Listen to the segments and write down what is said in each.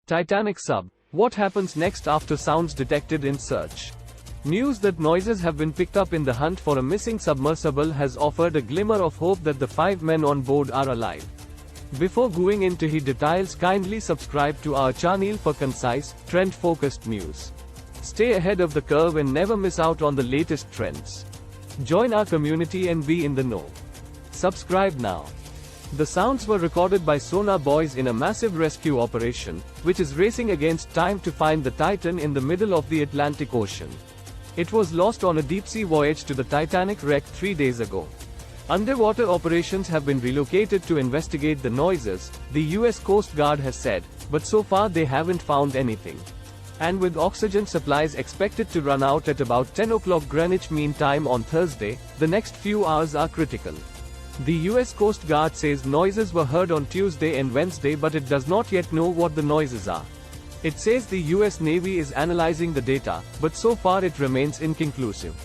Titanic sub. What happens next after sounds detected in search? News that noises have been picked up in the hunt for a missing submersible has offered a glimmer of hope that the 5 men on board are alive. Before going into details, kindly subscribe to our channel for concise, trend-focused news. Stay ahead of the curve and never miss out on the latest trends. Join our community and be in the know. Subscribe now. The sounds were recorded by sonar buoys in a massive rescue operation, which is racing against time to find the Titan in the middle of the Atlantic Ocean. It was lost on a deep-sea voyage to the Titanic wreck 3 days ago. Underwater operations have been relocated to investigate the noises, the US Coast Guard has said, but so far they haven't found anything. And with oxygen supplies expected to run out at about 10 o'clock Greenwich Mean Time on Thursday, the next few hours are critical. The US Coast Guard says noises were heard on Tuesday and Wednesday, but it does not yet know what the noises are. It says the US Navy is analyzing the data, but so far it remains inconclusive.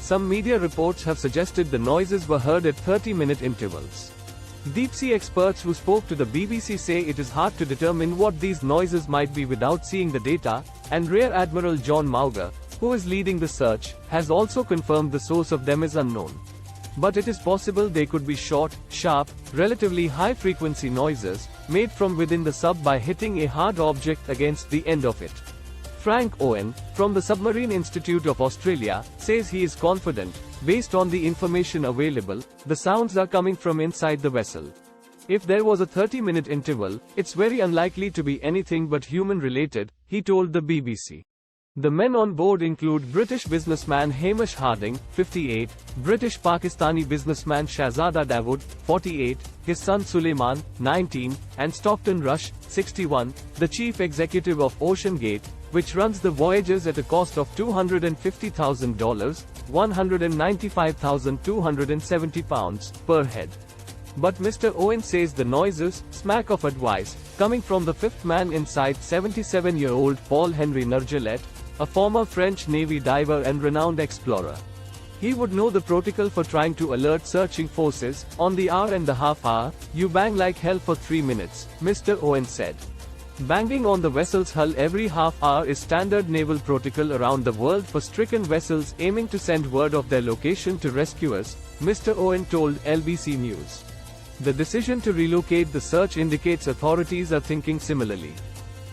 Some media reports have suggested the noises were heard at 30-minute intervals. Deep-sea experts who spoke to the BBC say it is hard to determine what these noises might be without seeing the data, and Rear Admiral John Mauger, who is leading the search, has also confirmed the source of them is unknown. But it is possible they could be short, sharp, relatively high-frequency noises, made from within the sub by hitting a hard object against the end of it. Frank Owen, from the Submarine Institute of Australia, says he is confident, based on the information available, the sounds are coming from inside the vessel. If there was a 30-minute interval, it's very unlikely to be anything but human-related, he told the BBC. The men on board include British businessman Hamish Harding, 58, British-Pakistani businessman Shahzada Dawood, 48, his son Suleiman, 19, and Stockton Rush, 61, the chief executive of OceanGate, which runs the voyages at a cost of $250,000, £195,270 per head. But Mr. Owen says the noises smack of advice, coming from the fifth man inside, 77-year-old Paul Henry Nargeolet, a former French Navy diver and renowned explorer. He would know the protocol for trying to alert searching forces. On the hour-and-a-half hour, you bang like hell for 3 minutes, Mr. Owen said. Banging on the vessel's hull every half hour is standard naval protocol around the world for stricken vessels aiming to send word of their location to rescuers, Mr. Owen told LBC News. The decision to relocate the search indicates authorities are thinking similarly.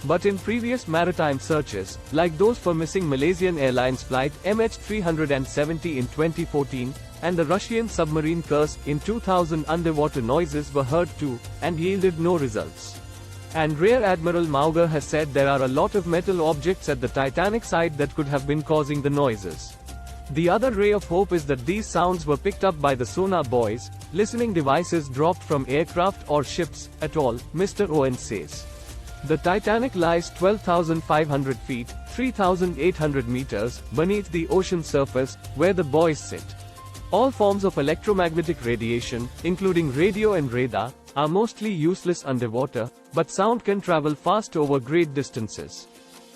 But in previous maritime searches, like those for missing Malaysian Airlines flight MH370 in 2014, and the Russian submarine Kursk in 2000, underwater noises were heard too, and yielded no results. And Rear Admiral Mauger has said there are a lot of metal objects at the Titanic side that could have been causing the noises. The other ray of hope is that these sounds were picked up by the sonar buoys, listening devices dropped from aircraft or ships, at all, Mr. Owen says. The Titanic lies 12,500 feet, 3,800 meters, beneath the ocean surface, where the buoys sit. All forms of electromagnetic radiation, including radio and radar, are mostly useless underwater, but sound can travel fast over great distances.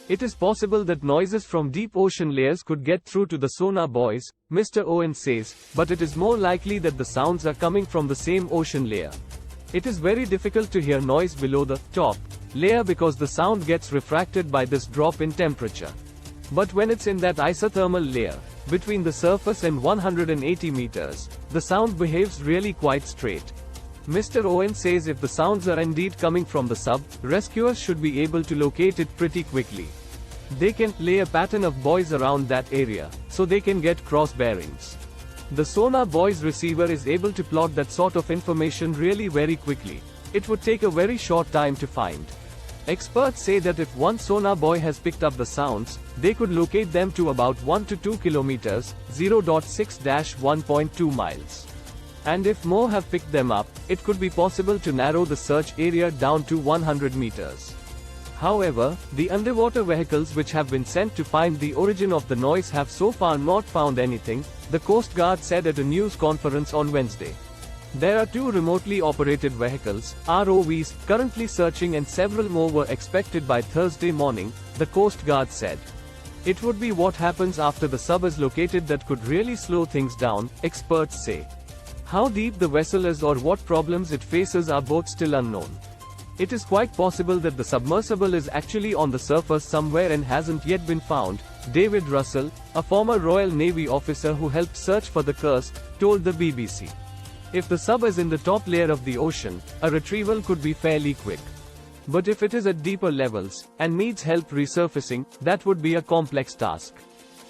It is possible that noises from deep ocean layers could get through to the sonar buoys, Mr. Owen says, but it is more likely that the sounds are coming from the same ocean layer. It is very difficult to hear noise below the top layer because the sound gets refracted by this drop in temperature. But when it's in that isothermal layer, between the surface and 180 meters, the sound behaves really quite straight. Mr. Owen says if the sounds are indeed coming from the sub, rescuers should be able to locate it pretty quickly. They can lay a pattern of buoys around that area, so they can get cross bearings. The sonar buoys receiver is able to plot that sort of information really very quickly. It would take a very short time to find. Experts say that if one sonar buoy has picked up the sounds, they could locate them to about 1 to 2 kilometers, 0.6-1.2 miles. And if more have picked them up, it could be possible to narrow the search area down to 100 meters. However, the underwater vehicles which have been sent to find the origin of the noise have so far not found anything, the Coast Guard said at a news conference on Wednesday. There are 2 remotely operated vehicles, ROVs, currently searching, and several more were expected by Thursday morning, the Coast Guard said. It would be what happens after the sub is located that could really slow things down, experts say. How deep the vessel is or what problems it faces are both still unknown. It is quite possible that the submersible is actually on the surface somewhere and hasn't yet been found, David Russell, a former Royal Navy officer who helped search for the curse, told the BBC. If the sub is in the top layer of the ocean, a retrieval could be fairly quick. But if it is at deeper levels, and needs help resurfacing, that would be a complex task.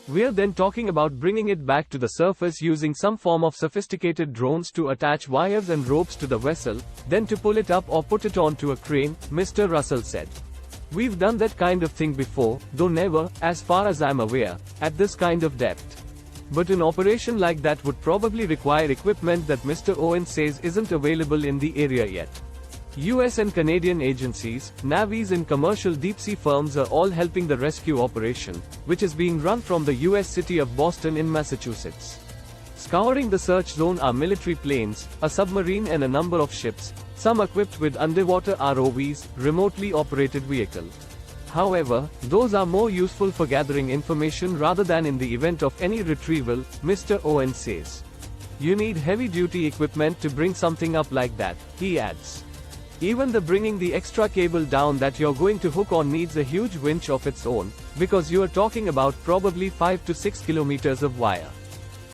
We're then talking about bringing it back to the surface using some form of sophisticated drones to attach wires and ropes to the vessel, then to pull it up or put it onto a crane, Mr. Russell said. We've done that kind of thing before, though never, as far as I'm aware, at this kind of depth. But an operation like that would probably require equipment that Mr. Owen says isn't available in the area yet. US and Canadian agencies, navies and commercial deep-sea firms are all helping the rescue operation, which is being run from the US city of Boston in Massachusetts. Scouring the search zone are military planes, a submarine and a number of ships, some equipped with underwater ROVs, remotely operated vehicle. However, those are more useful for gathering information rather than in the event of any retrieval, Mr. Owen says. You need heavy-duty equipment to bring something up like that, he adds. Even bringing the extra cable down that you're going to hook on needs a huge winch of its own, because you are talking about probably 5 to 6 kilometers of wire.